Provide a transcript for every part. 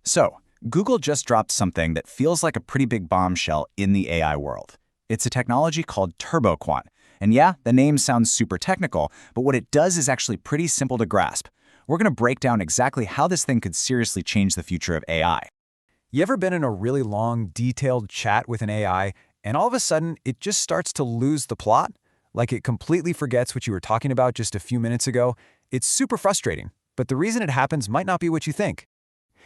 So, Google just dropped something that feels like a pretty big bombshell in the AI world. It's a technology called TurboQuant. And yeah, the name sounds super technical, but what it does is actually pretty simple to grasp. We're going to break down exactly how this thing could seriously change the future of AI. You ever been in a really long, detailed chat with an AI, and all of a sudden, it just starts to lose the plot? Like it completely forgets what you were talking about just a few minutes ago? It's super frustrating, but the reason it happens might not be what you think.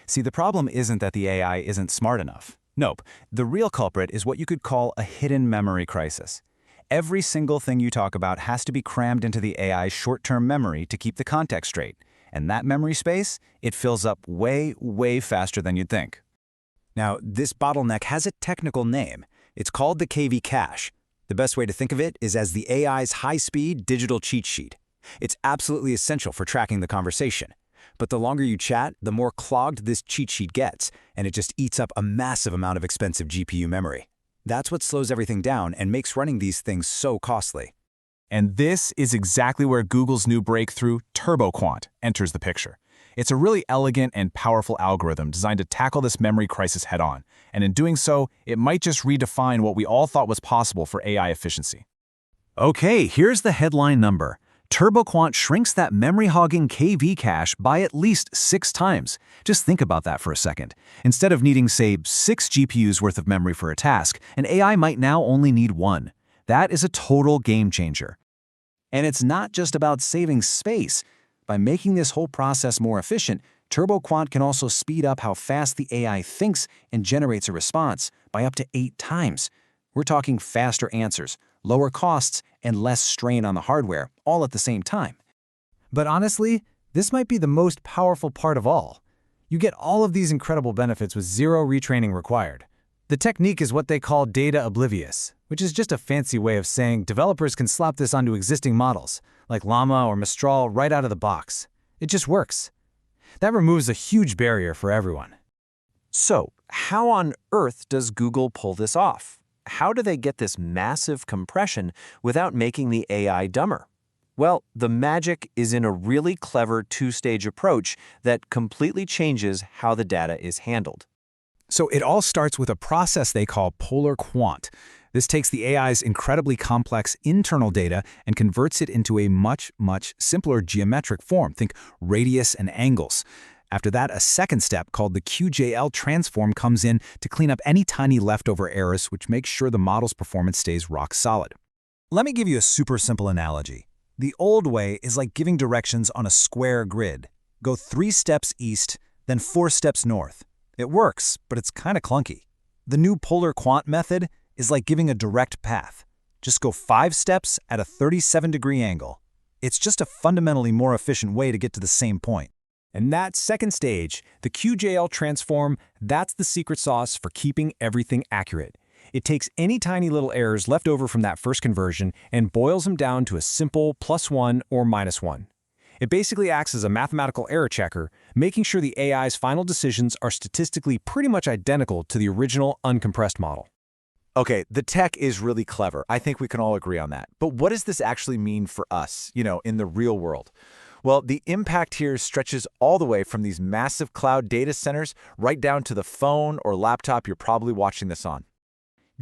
See, the problem isn't that the AI isn't smart enough. Nope. The real culprit is what you could call a hidden memory crisis. Every single thing you talk about has to be crammed into the AI's short-term memory to keep the context straight. And that memory space, it fills up way, way faster than you'd think. Now, this bottleneck has a technical name. It's called the KV cache. The best way to think of it is as the AI's high-speed digital cheat sheet. It's absolutely essential for tracking the conversation. But the longer you chat, the more clogged this cheat sheet gets, and it just eats up a massive amount of expensive GPU memory. That's what slows everything down and makes running these things so costly. And this is exactly where Google's new breakthrough, TurboQuant, enters the picture. It's a really elegant and powerful algorithm designed to tackle this memory crisis head-on, and in doing so, it might just redefine what we all thought was possible for AI efficiency. Okay, here's the headline number. TurboQuant shrinks that memory-hogging KV cache by at least 6 times. Just think about that for a second. Instead of needing, say, 6 GPUs worth of memory for a task, an AI might now only need 1. That is a total game changer. And it's not just about saving space. By making this whole process more efficient, TurboQuant can also speed up how fast the AI thinks and generates a response by up to 8 times. We're talking faster answers, lower costs, and less strain on the hardware, all at the same time. But honestly, this might be the most powerful part of all. You get all of these incredible benefits with zero retraining required. The technique is what they call data oblivious, which is just a fancy way of saying developers can slap this onto existing models, like Llama or Mistral, right out of the box. It just works. That removes a huge barrier for everyone. So, how on earth does Google pull this off? How do they get this massive compression without making the AI dumber? Well, the magic is in a really clever 2-stage approach that completely changes how the data is handled. So it all starts with a process they call PolarQuant. This takes the AI's incredibly complex internal data and converts it into a much, much simpler geometric form. Think radius and angles. After that, a second step called the QJL transform comes in to clean up any tiny leftover errors, which makes sure the model's performance stays rock solid. Let me give you a super simple analogy. The old way is like giving directions on a square grid. Go 3 steps east, then 4 steps north. It works, but it's kind of clunky. The new PolarQuant method is like giving a direct path. Just go 5 steps at a 37-degree angle. It's just a fundamentally more efficient way to get to the same point. And that second stage, the QJL transform, that's the secret sauce for keeping everything accurate. It takes any tiny little errors left over from that first conversion and boils them down to a simple +1 or -1. It basically acts as a mathematical error checker, making sure the AI's final decisions are statistically pretty much identical to the original uncompressed model. Okay, the tech is really clever. I think we can all agree on that. But what does this actually mean for us, in the real world? Well, the impact here stretches all the way from these massive cloud data centers right down to the phone or laptop you're probably watching this on.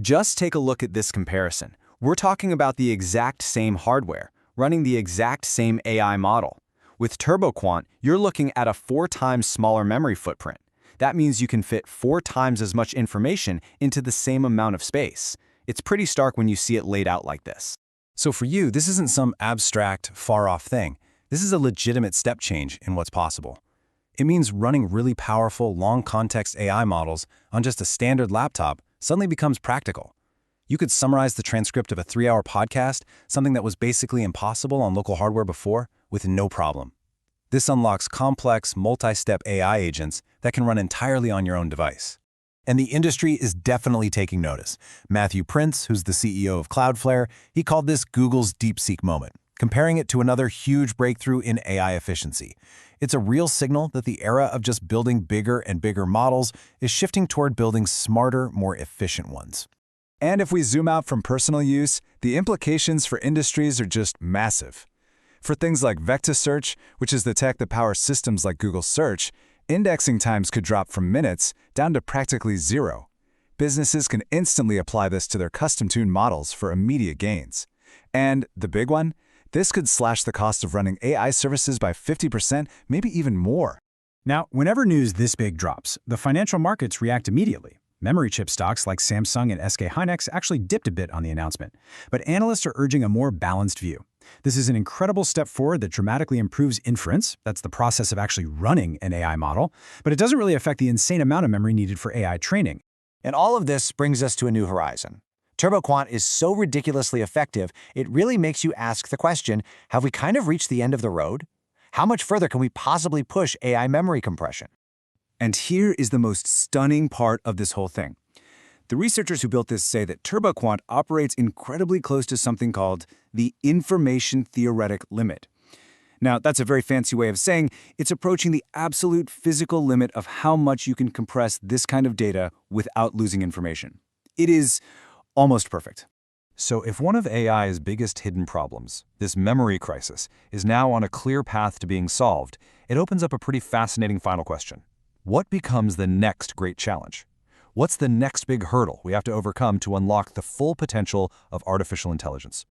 Just take a look at this comparison. We're talking about the exact same hardware, running the exact same AI model. With TurboQuant, you're looking at a 4 times smaller memory footprint. That means you can fit 4 times as much information into the same amount of space. It's pretty stark when you see it laid out like this. So for you, this isn't some abstract, far-off thing. This is a legitimate step change in what's possible. It means running really powerful, long-context AI models on just a standard laptop suddenly becomes practical. You could summarize the transcript of a 3-hour podcast, something that was basically impossible on local hardware before, with no problem. This unlocks complex, multi-step AI agents that can run entirely on your own device. And the industry is definitely taking notice. Matthew Prince, who's the CEO of Cloudflare, he called this Google's DeepSeek moment, comparing it to another huge breakthrough in AI efficiency. It's a real signal that the era of just building bigger and bigger models is shifting toward building smarter, more efficient ones. And if we zoom out from personal use, the implications for industries are just massive. For things like vector search, which is the tech that powers systems like Google Search, Indexing times could drop from minutes down to practically zero. Businesses can instantly apply this to their custom-tuned models for immediate gains. And the big one? This could slash the cost of running AI services by 50%, maybe even more. Now, whenever news this big drops, the financial markets react immediately. Memory chip stocks like Samsung and SK Hynix actually dipped a bit on the announcement. But analysts are urging a more balanced view. This is an incredible step forward that dramatically improves inference, that's the process of actually running an AI model, but it doesn't really affect the insane amount of memory needed for AI training. And all of this brings us to a new horizon. TurboQuant is so ridiculously effective, it really makes you ask the question, have we kind of reached the end of the road? How much further can we possibly push AI memory compression? And here is the most stunning part of this whole thing. The researchers who built this say that TurboQuant operates incredibly close to something called the information theoretic limit. Now, that's a very fancy way of saying it's approaching the absolute physical limit of how much you can compress this kind of data without losing information. It is almost perfect. So if one of AI's biggest hidden problems, this memory crisis, is now on a clear path to being solved, it opens up a pretty fascinating final question. What becomes the next great challenge? What's the next big hurdle we have to overcome to unlock the full potential of artificial intelligence?